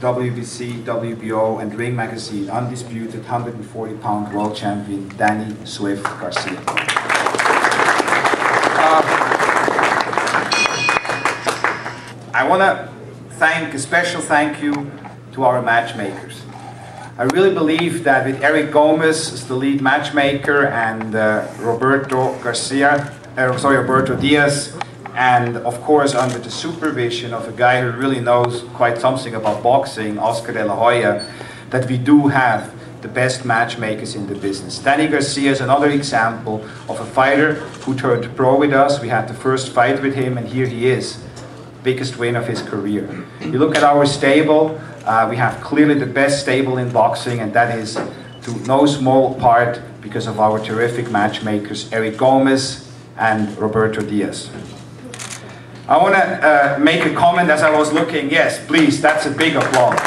WBC, WBO, and Ring Magazine undisputed 140-pound world champion Danny Swift Garcia. I want to thank a special thank you to our matchmakers. I really believe that with Eric Gomez as the lead matchmaker and Roberto Diaz, and of course under the supervision of a guy who really knows quite something about boxing, Oscar de la Hoya, that we do have the best matchmakers in the business. Danny Garcia is another example of a fighter who turned pro with us. We had the first fight with him, and here he is, biggest win of his career. You look at our stable, we have clearly the best stable in boxing, and that is to no small part because of our terrific matchmakers, Eric Gomez and Roberto Diaz. I want to make a comment as I was looking. Yes, please, that's a big applause.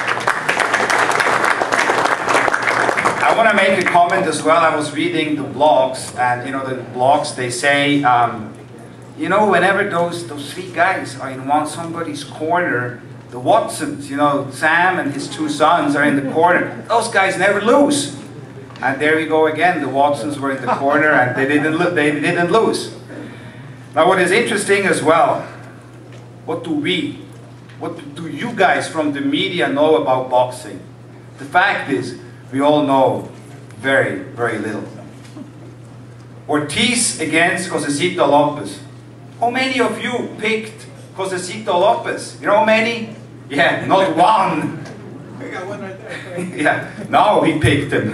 I want to make a comment as well. I was reading the blogs, and you know, the blogs, they say, you know, whenever those three guys are in somebody's corner, the Watsons, you know, Sam and his two sons are in the corner, those guys never lose. And there we go again, the Watsons were in the corner and they didn't lose. Now what is interesting as well, what do you guys from the media know about boxing? The fact is, we all know very, very little. Ortiz against Josecito Lopez. How many of you picked Josecito Lopez? You know how many? Yeah, not one. I got one right there. Yeah, no, he picked him.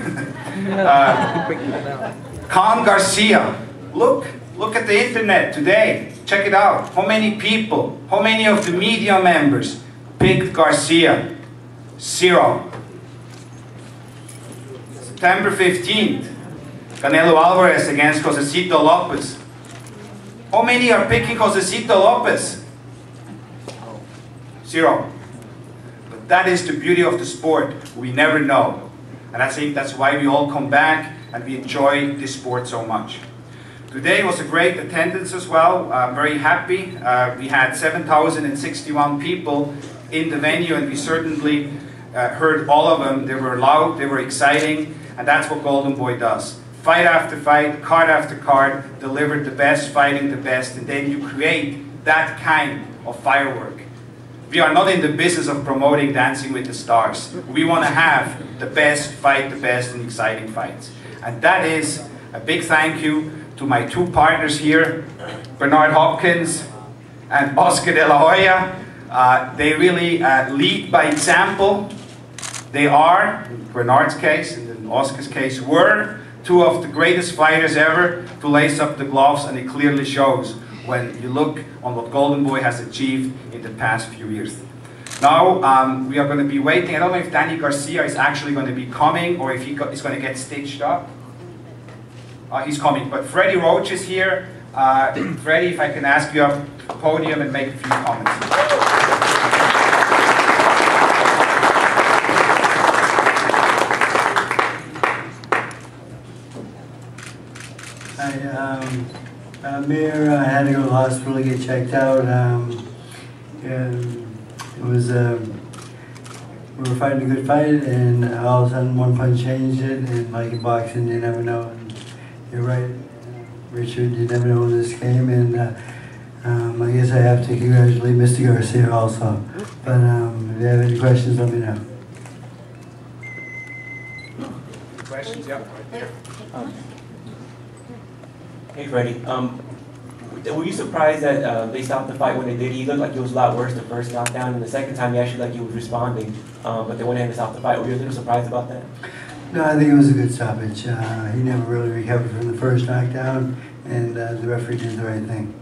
Garcia. Look at the internet today. Check it out. How many people, how many of the media members picked Garcia? 0. September 15th, Canelo Alvarez against Josecito Lopez. How many are picking Josecito Lopez? 0. But that is the beauty of the sport. We never know. And I think that's why we all come back and we enjoy this sport so much. Today was a great attendance as well. I'm very happy. We had 7,061 people in the venue, and we certainly heard all of them. They were loud, they were exciting, and that's what Golden Boy does. Fight after fight, card after card, deliver the best, fighting the best, and then you create that kind of firework. We are not in the business of promoting Dancing with the Stars. We want to have the best, fight the best, and exciting fights. And that is a big thank you to my two partners here, Bernard Hopkins and Oscar de la Hoya. They really lead by example. They are, in Bernard's case, and in Oscar's case, were two of the greatest fighters ever to lace up the gloves, and it clearly shows when you look on what Golden Boy has achieved in the past few years. Now, we are going to be waiting. I don't know if Danny Garcia is actually going to be coming or if he's going to get stitched up. He's coming, but Freddie Roach is here. Freddie, if I can ask you up to the podium and make a few comments. Hi, Amir, I had to go to the hospital to get checked out. It was, we were fighting a good fight, and all of a sudden one punch changed it, and like in boxing, you never know. And you're right, Richard, you never know in this game, and I guess I have to congratulate Mr. Garcia also. But if you have any questions, let me know. Questions? Yeah. Hey Freddie, were you surprised that they stopped the fight when they did? He looked like it was a lot worse the first knockdown, and the second time he actually like he was responding, but they went ahead and stopped the fight. Were you a little surprised about that? No, I think it was a good stoppage. He never really recovered from the first knockdown, and the referee did the right thing.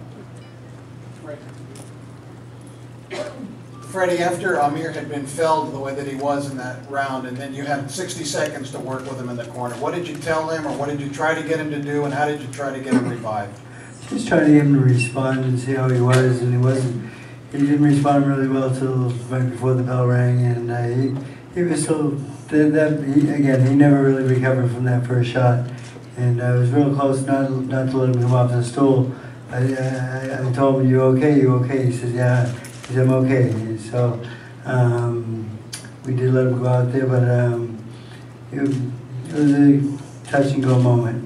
Freddie, after Amir had been felled the way that he was in that round, and then you had 60 seconds to work with him in the corner, what did you tell him, or what did you try to get him to do, and how did you try to get him revived? Just trying to get him to respond and see how he was, and he didn't respond really well till right before the bell rang, and he was still, again, he never really recovered from that first shot, and I was real close not to let him come off the stool. I told him, "You okay? You okay?" He said, "Yeah." He said, "I'm okay." So we did let him go out there, but it was a touch and go moment.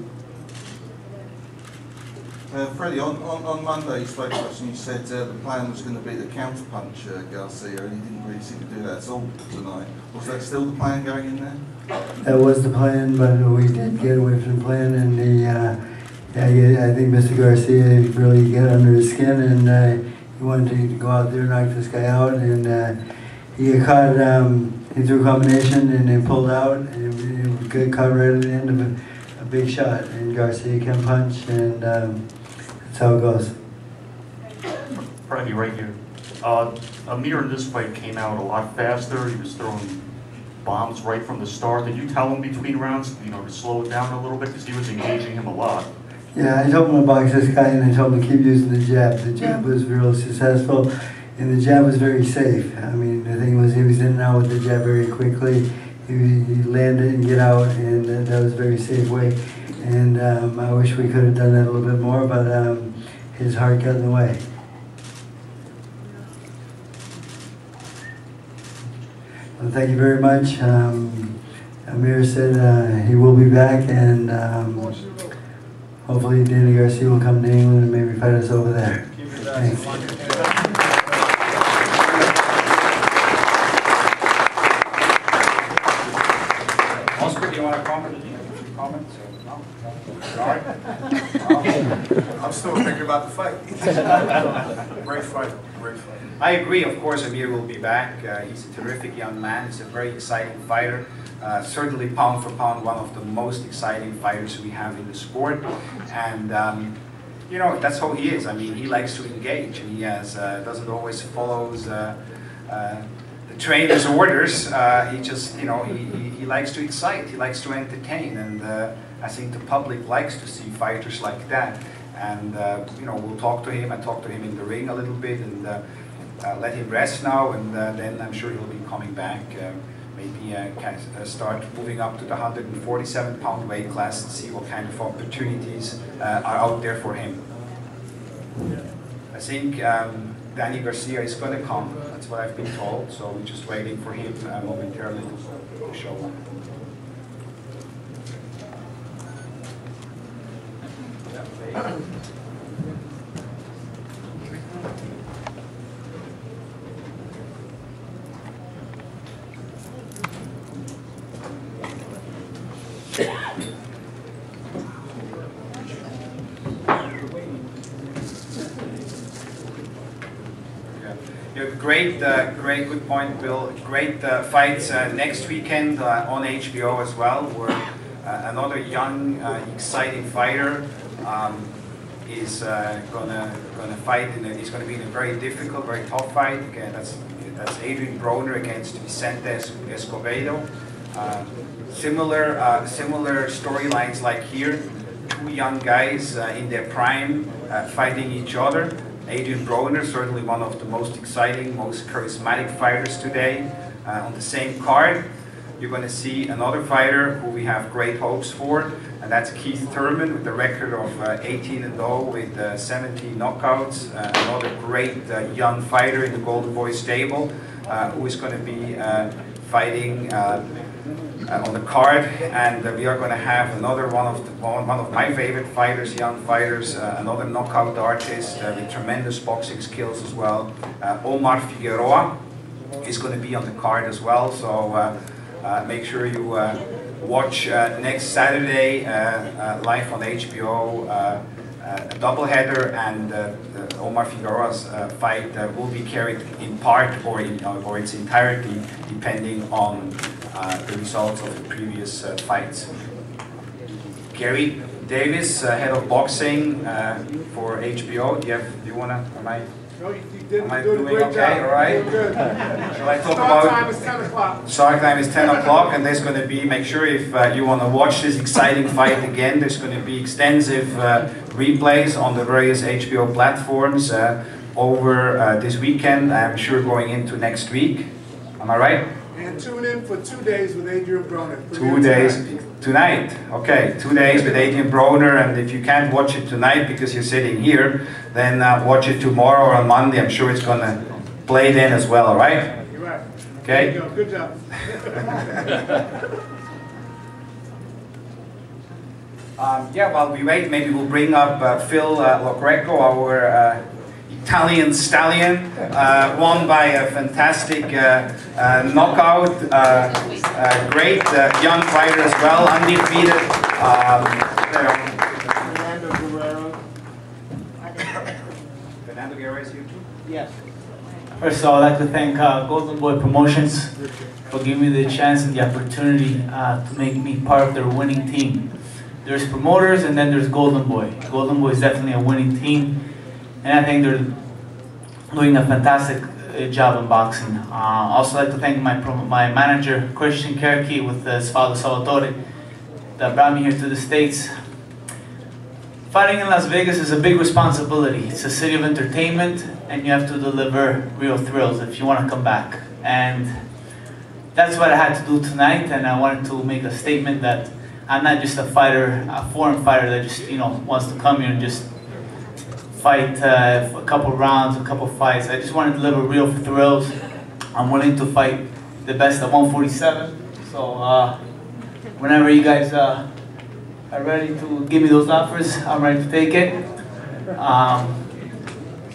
Freddie, on Monday you spoke to us and you said the plan was going to be to counterpunch Garcia, and he didn't really seem to do that at all tonight. Was that still the plan going in there? That was the plan, but we did get away from the plan, and I think Mr. Garcia really got under his skin, and he wanted to go out there and knock this guy out, and he got caught, he threw a combination and then pulled out, and he got caught right at the end of a big shot, and Garcia can punch, and that's how it goes. Freddie, right here. Amir in this fight came out a lot faster. He was throwing bombs right from the start. Did you tell him between rounds, to slow it down a little bit, because he was engaging him a lot? Yeah, I told him to box this guy, and I told him to keep using the jab. The jab was real successful, and the jab was very safe. I mean, the thing was, he was in and out with the jab very quickly. He landed and get out, and that was a very safe way. And I wish we could have done that a little bit more, but his heart got in the way. Well, thank you very much. Amir said he will be back, and hopefully Danny Garcia will come to England and maybe fight us over there. Thanks. Oscar, do you want to comment? Comments? No? Sorry? I'm still thinking about the fight. Great fight, great fight. I agree, of course, Amir will be back. He's a terrific young man. He's a very exciting fighter. Certainly pound for pound, one of the most exciting fighters we have in the sport. And, that's how he is. I mean, he likes to engage, and he doesn't always follow the trainer's orders. He just, he likes to excite, he likes to entertain, and I think the public likes to see fighters like that. And, we'll talk to him. I talked to him in the ring a little bit, and let him rest now, and then I'm sure he'll be coming back. Maybe start moving up to the 147-pound weight class and see what kind of opportunities are out there for him. I think Danny Garcia is going to come. That's what I've been told. So we're just waiting for him momentarily to show up. Great, good point, Bill. Great fights next weekend on HBO as well, where another young, exciting fighter is gonna fight. He's gonna be in a very difficult, very tough fight. Again, that's Adrian Broner against Vicente Escobedo. Similar storylines like here. Two young guys in their prime fighting each other. Adrian Broner, certainly one of the most exciting, most charismatic fighters today. On the same card, you're going to see another fighter who we have great hopes for, and that's Keith Thurman with a record of 18-0 with 17 knockouts. Another great young fighter in the Golden Boy stable, who is going to be fighting on the card, and we are going to have another one of my favorite fighters, young fighters, another knockout artist with tremendous boxing skills as well. Omar Figueroa is going to be on the card as well, so make sure you watch next Saturday live on HBO, a doubleheader, and Omar Figueroa's fight will be carried in part or its entirety, depending on the results of the previous fights. Gary Davis, head of boxing for HBO. Do you wanna? Am I doing okay? All right. Shall I talk about? Start time is 10 o'clock. Start time is 10 o'clock, and there's going to be. Make sure if you want to watch this exciting fight again, there's going to be extensive replays on the various HBO platforms over this weekend. I'm sure going into next week. Am I right? And tune in for 2 days with Adrian Broner. 2 days tonight. Okay, 2 days with Adrian Broner, and if you can't watch it tonight because you're sitting here, then watch it tomorrow or on Monday. I'm sure it's gonna play then as well. All right? You're right. Okay? There you go. Good job. Yeah, while we wait, maybe we'll bring up Phil Locreco, our Italian stallion, won by a fantastic knockout. Great young fighter as well, undefeated. Fernando Guerrero is here too? Yes. First of all, I'd like to thank Golden Boy Promotions for giving me the chance and the opportunity to make me part of their winning team. There's promoters and then there's Golden Boy. Golden Boy is definitely a winning team, and I think they're doing a fantastic job in boxing. Also like to thank my manager, Christian Kerke, with his father Salvatore, that brought me here to the States. Fighting in Las Vegas is a big responsibility. It's a city of entertainment, and you have to deliver real thrills if you want to come back. And that's what I had to do tonight, and I wanted to make a statement that I'm not just a fighter, a foreign fighter that just, wants to come here and just fight a couple rounds, a couple fights. I just want to deliver real thrills. I'm willing to fight the best at 147. So whenever you guys are ready to give me those offers, I'm ready to take it.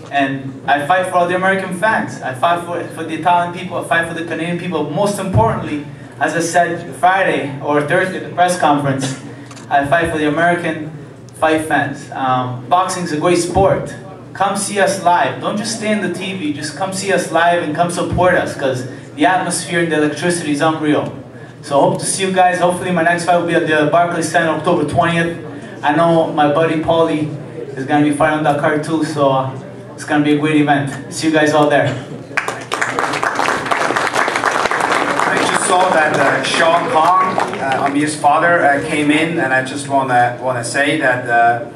And I fight for all the American fans. I fight for the Italian people. I fight for the Canadian people. Most importantly, as I said Friday or Thursday at the press conference, I fight for the American fight fans. Boxing is a great sport. Come see us live. Don't just stay on the TV. Just come see us live and come support us, because the atmosphere and the electricity is unreal. So I hope to see you guys. Hopefully my next fight will be at the Barclays Center October 20th. I know my buddy Paulie is going to be fighting on that card too, so it's going to be a great event. See you guys all there. I just saw that Sean Kong, Amir's father, came in, and I just want to say that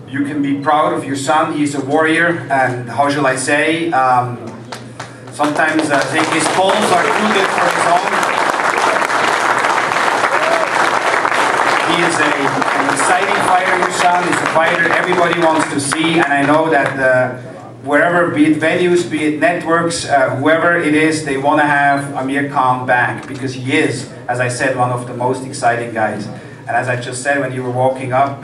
you can be proud of your son. He's a warrior, and how shall I say, sometimes I think his goals are too good for his own. He is an exciting fighter, your son. He's a fighter everybody wants to see, and I know that wherever, be it venues, be it networks, whoever it is, they want to have Amir Khan back, because he is, as I said, one of the most exciting guys. And as I just said when you were walking up,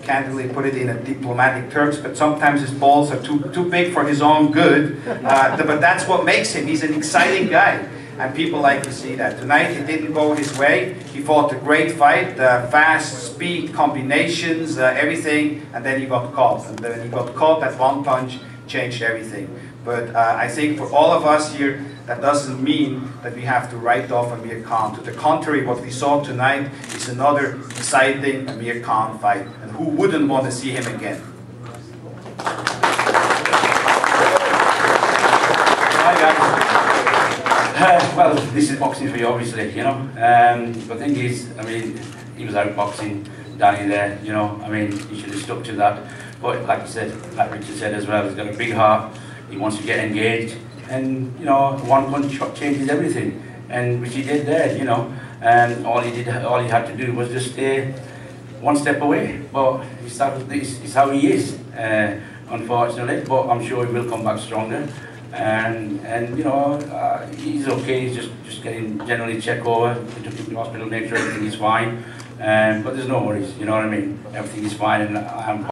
can't really put it in a diplomatic terms, but sometimes his balls are too big for his own good. But that's what makes him. He's an exciting guy, and people like to see that. Tonight it didn't go his way. He fought a great fight, fast, speed, combinations, everything, and then he got caught. And then he got caught, that one punch changed everything. But I think for all of us here, that doesn't mean that we have to write off Amir Khan. To the contrary, what we saw tonight is another exciting Amir Khan fight. And who wouldn't want to see him again? Hi guys. Well, this is boxing for you, obviously, the thing is, he was outboxing Danny there, he should have stuck to that. But like Richard said as well, he's got a big heart, he wants to get engaged, and one punch changes everything, and which he did there, and all he had to do was just stay one step away. But this is how he is, unfortunately. But I'm sure he will come back stronger, and he's okay. He's just getting generally checked over. They took him to the hospital, make sure everything is fine. But there's no worries, Everything is fine, and I'm